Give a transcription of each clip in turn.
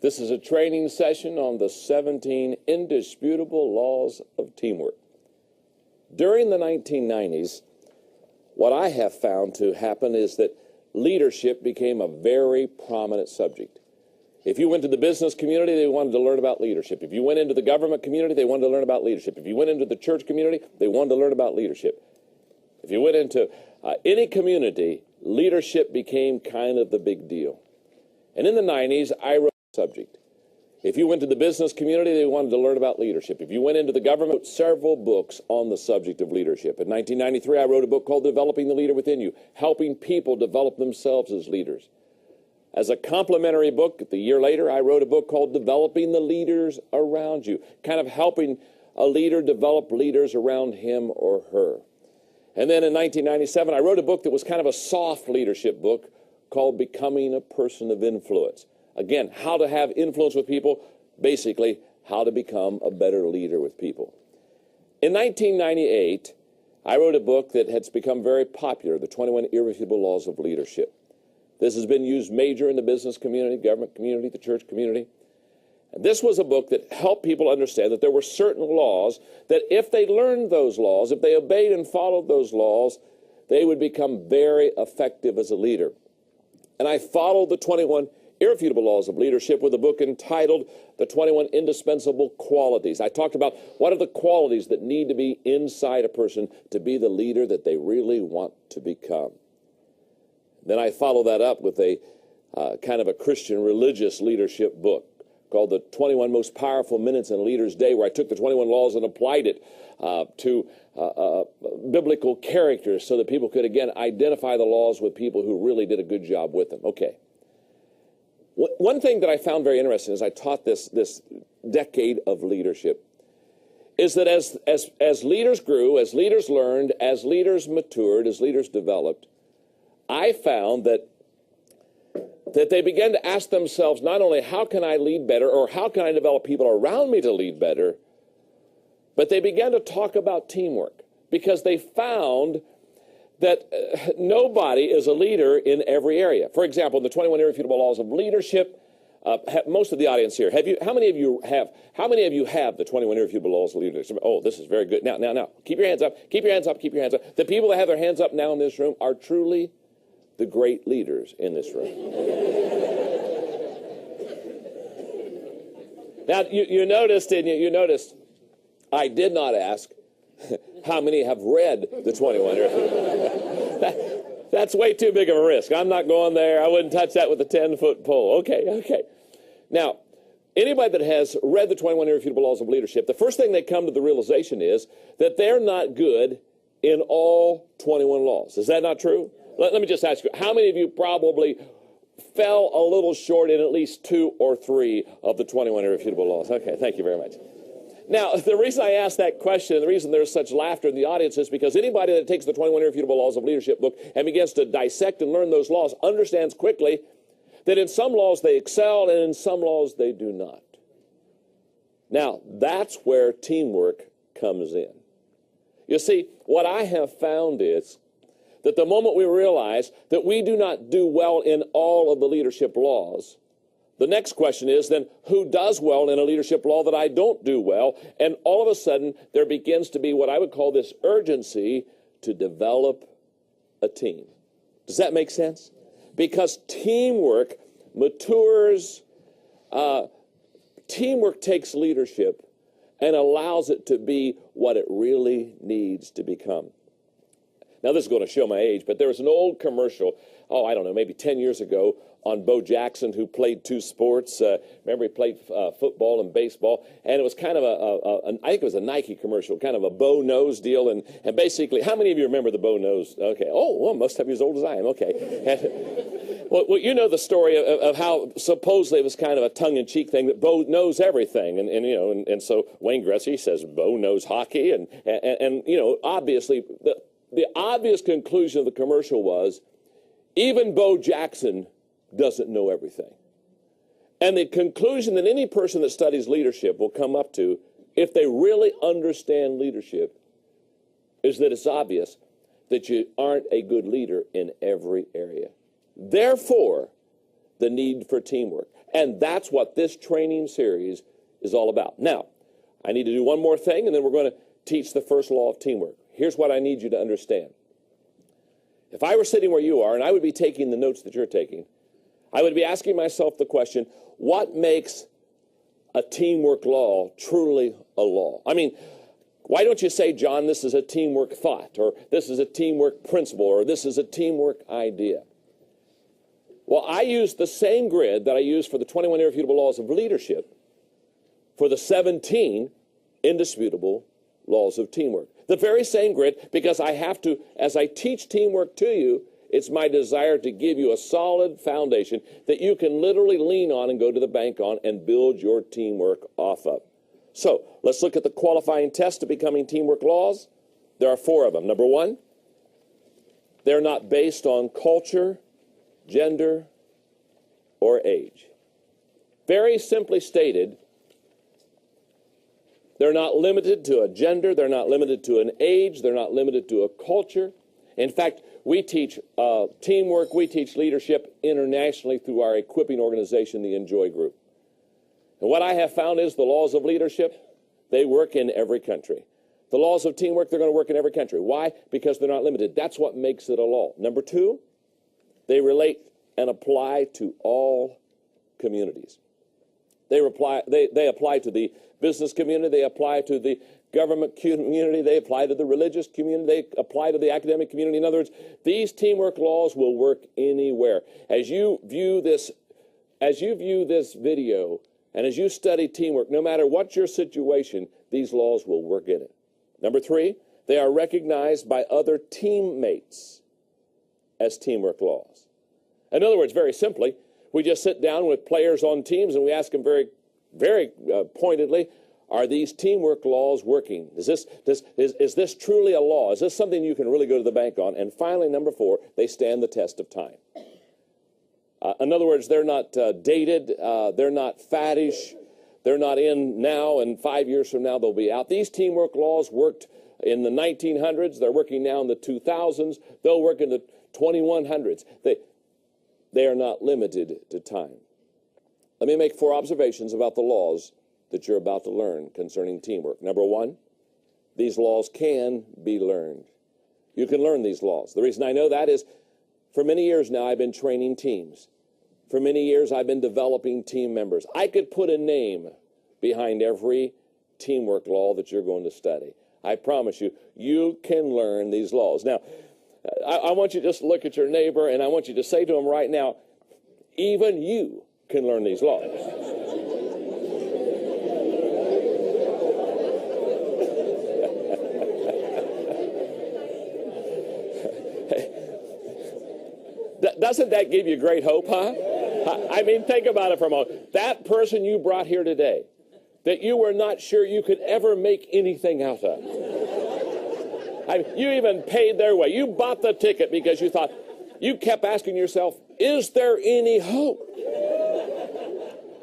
This is a training session on the 17 indisputable laws of teamwork. During the 1990s, what I have found to happen is that leadership became a very prominent subject. If you went to the business community, they wanted to learn about leadership. If you went into the government community, they wanted to learn about leadership. If you went into the church community, they wanted to learn about leadership. If you went into any community, leadership became kind of the big deal. And in the 90s, I wrote the subject. If you went to the business community, they wanted to learn about leadership. If you went into the government, several books on the subject of leadership. In 1993, I wrote a book called Developing the Leader Within You, helping people develop themselves as leaders. As a complementary book, the year later, I wrote a book called Developing the Leaders Around You, kind of helping a leader develop leaders around him or her. And then in 1997, I wrote a book that was kind of a soft leadership book called Becoming a Person of Influence. Again, how to have influence with people, basically how to become a better leader with people. In 1998, I wrote a book that has become very popular, The 21 Irrefutable Laws of Leadership. This has been used major in the business community, government community, the church community. And this was a book that helped people understand that there were certain laws that if they learned those laws, if they obeyed and followed those laws, they would become very effective as a leader. And I followed the 21 Irrefutable Laws of Leadership with a book entitled The 21 Indispensable Qualities. I talked about what are the qualities that need to be inside a person to be the leader that they really want to become. Then I followed that up with a kind of a Christian religious leadership book called The 21 Most Powerful Minutes in a Leader's Day, where I took the 21 laws and applied it to biblical characters so that people could, again, identify the laws with people who really did a good job with them. Okay. One thing that I found very interesting as I taught this decade of leadership is that as leaders grew, as leaders learned, as leaders matured, as leaders developed, I found that they began to ask themselves not only how can I lead better or how can I develop people around me to lead better, but they began to talk about teamwork because they found that nobody is a leader in every area. For example, in the 21 Irrefutable Laws of Leadership, most of the audience here, how many of you have the 21 Irrefutable Laws of Leadership? Oh, this is very good. Now, keep your hands up, keep your hands up, keep your hands up. The people that have their hands up now in this room are truly the great leaders in this room. Now, you noticed, didn't you? You noticed I did not ask how many have read the 21 Irrefutable. That's way too big of a risk. I'm not going there. I wouldn't touch that with a 10-foot pole. Okay. Now, anybody that has read the 21 Irrefutable Laws of Leadership, the first thing they come to the realization is that they're not good in all 21 laws. Is that not true? Let me just ask you, how many of you probably fell a little short in at least 2 or 3 of the 21 Irrefutable Laws? Okay, thank you very much. Now, the reason I asked that question, and the reason there's such laughter in the audience is because anybody that takes the 21 Irrefutable Laws of Leadership book and begins to dissect and learn those laws understands quickly that in some laws they excel and in some laws they do not. Now, that's where teamwork comes in. You see, what I have found is that the moment we realize that we do not do well in all of the leadership laws, the next question is then, who does well in a leadership law that I don't do well? And all of a sudden, there begins to be what I would call this urgency to develop a team. Does that make sense? Because teamwork matures, teamwork takes leadership and allows it to be what it really needs to become. Now, this is going to show my age, but there was an old commercial, I don't know, maybe 10 years ago on Bo Jackson, who played 2 sports. Remember, he played football and baseball, and it was kind of I think it was a Nike commercial, kind of a bow nose deal, and basically, how many of you remember the bow nose? Okay, well, most of you as old as I am, okay. Well, you know the story of how supposedly it was kind of a tongue-in-cheek thing, that Bo knows everything, and so Wayne Gretzky says Bo knows hockey, and obviously, the obvious conclusion of the commercial was, even Bo Jackson doesn't know everything. And the conclusion that any person that studies leadership will come up to, if they really understand leadership, is that it's obvious that you aren't a good leader in every area. Therefore, the need for teamwork. And that's what this training series is all about. Now, I need to do one more thing, and then we're going to teach the first law of teamwork. Here's what I need you to understand. If I were sitting where you are, and I would be taking the notes that you're taking, I would be asking myself the question, what makes a teamwork law truly a law? I mean, why don't you say, John, this is a teamwork thought, or this is a teamwork principle, or this is a teamwork idea? Well, I use the same grid that I use for the 21 irrefutable laws of leadership for the 17 indisputable laws of teamwork. The very same grid, because I have to, as I teach teamwork to you, it's my desire to give you a solid foundation that you can literally lean on and go to the bank on and build your teamwork off of. So let's look at the qualifying tests to becoming teamwork laws. There are 4 of them. Number 1, they're not based on culture, gender, or age. Very simply stated, they're not limited to a gender, they're not limited to an age, they're not limited to a culture. In fact, we teach teamwork, we teach leadership internationally through our equipping organization, the Enjoy Group. And what I have found is the laws of leadership, they work in every country. The laws of teamwork, they're going to work in every country. Why? Because they're not limited. That's what makes it a law. Number 2, they relate and apply to all communities. They apply to the business community, they apply to the government community, they apply to the religious community, they apply to the academic community. In other words, these teamwork laws will work anywhere. As you view this video, and as you study teamwork, no matter what your situation, these laws will work in it. Number 3, they are recognized by other teammates as teamwork laws. In other words, very simply, we just sit down with players on teams and we ask them very, very pointedly, are these teamwork laws working? Is this truly a law? Is this something you can really go to the bank on? And finally, number 4, they stand the test of time. In other words, they're not dated, they're not faddish, they're not in now, and 5 years from now they'll be out. These teamwork laws worked in the 1900s, they're working now in the 2000s, they'll work in the 2100s. They are not limited to time. Let me make 4 observations about the laws that you're about to learn concerning teamwork. Number 1, these laws can be learned. You can learn these laws. The reason I know that is for many years now I've been training teams. For many years I've been developing team members. I could put a name behind every teamwork law that you're going to study. I promise you, you can learn these laws. Now, I want you to just look at your neighbor and I want you to say to him right now, even you can learn these laws. Doesn't that give you great hope, huh? I mean, think about it for a moment. That person you brought here today, that you were not sure you could ever make anything out of. You even paid their way. You bought the ticket because you thought, you kept asking yourself, is there any hope?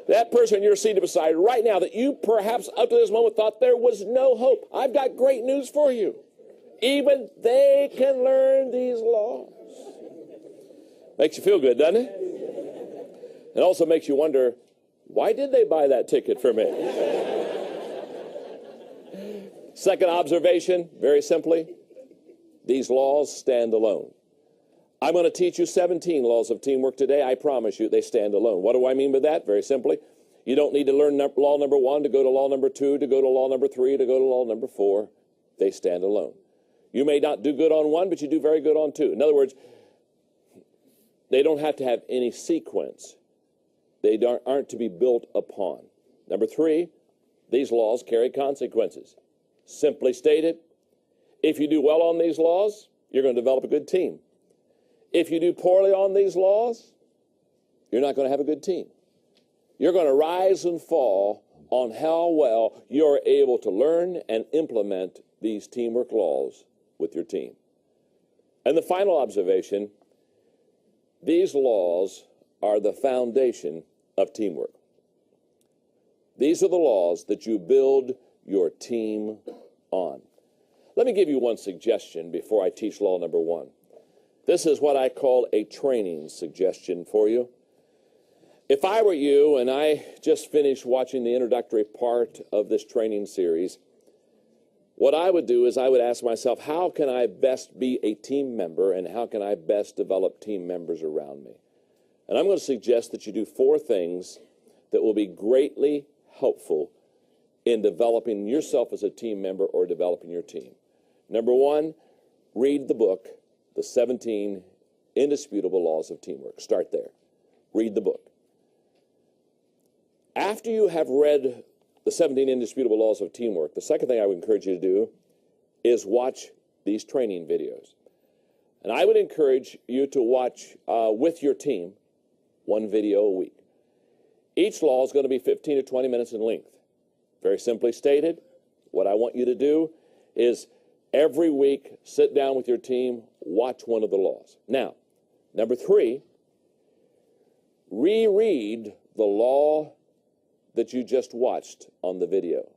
That person you're seated beside right now that you perhaps up to this moment thought there was no hope. I've got great news for you. Even they can learn these laws. Makes you feel good, doesn't it? It also makes you wonder, why did they buy that ticket for me? Second observation, very simply, these laws stand alone. I'm going to teach you 17 laws of teamwork today. I promise you they stand alone. What do I mean by that? Very simply, you don't need to learn law number 1 to go to law number 2, to go to law number 3, to go to law number 4. They stand alone. You may not do good on 1, but you do very good on 2. In other words, they don't have to have any sequence. They aren't to be built upon. Number 3, these laws carry consequences. Simply stated, if you do well on these laws, you're going to develop a good team. If you do poorly on these laws, you're not going to have a good team. You're going to rise and fall on how well you're able to learn and implement these teamwork laws with your team. And the final observation, these laws are the foundation of teamwork. These are the laws that you build your team on. Let me give you one suggestion before I teach law number 1. This is what I call a training suggestion for you. If I were you, and I just finished watching the introductory part of this training series, what I would do is I would ask myself, how can I best be a team member, and how can I best develop team members around me? And I'm going to suggest that you do 4 things that will be greatly helpful in developing yourself as a team member or developing your team. Number 1, read the book, The 17 Indisputable Laws of Teamwork. Start there. Read the book. After you have read the 17 Indisputable Laws of Teamwork, the second thing I would encourage you to do is watch these training videos. And I would encourage you to watch with your team 1 video a week. Each law is going to be 15 to 20 minutes in length. Very simply stated, what I want you to do is every week sit down with your team, watch one of the laws. Now, number 3, reread the law that you just watched on the video.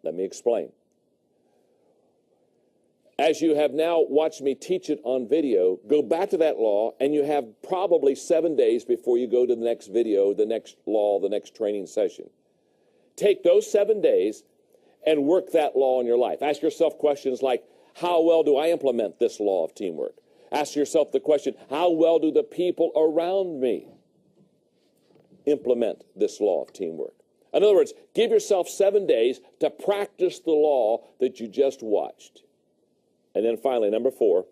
Let me explain. As you have now watched me teach it on video, go back to that law, and you have probably 7 days before you go to the next video, the next law, the next training session. Take those 7 days and work that law in your life. Ask yourself questions like, how well do I implement this law of teamwork? Ask yourself the question, how well do the people around me implement this law of teamwork? In other words, give yourself 7 days to practice the law that you just watched. And then finally, number 4,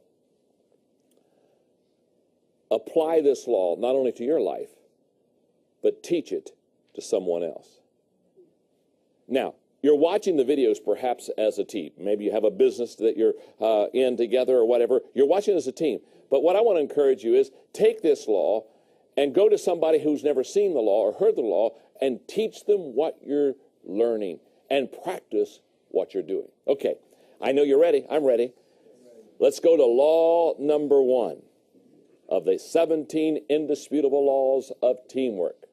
apply this law not only to your life, but teach it to someone else. Now, you're watching the videos perhaps as a team. Maybe you have a business that you're in together or whatever. You're watching as a team. But what I want to encourage you is take this law and go to somebody who's never seen the law or heard the law and teach them what you're learning and practice what you're doing. Okay, I know you're ready. I'm ready. Let's go to law number 1 of the 17 indisputable laws of teamwork.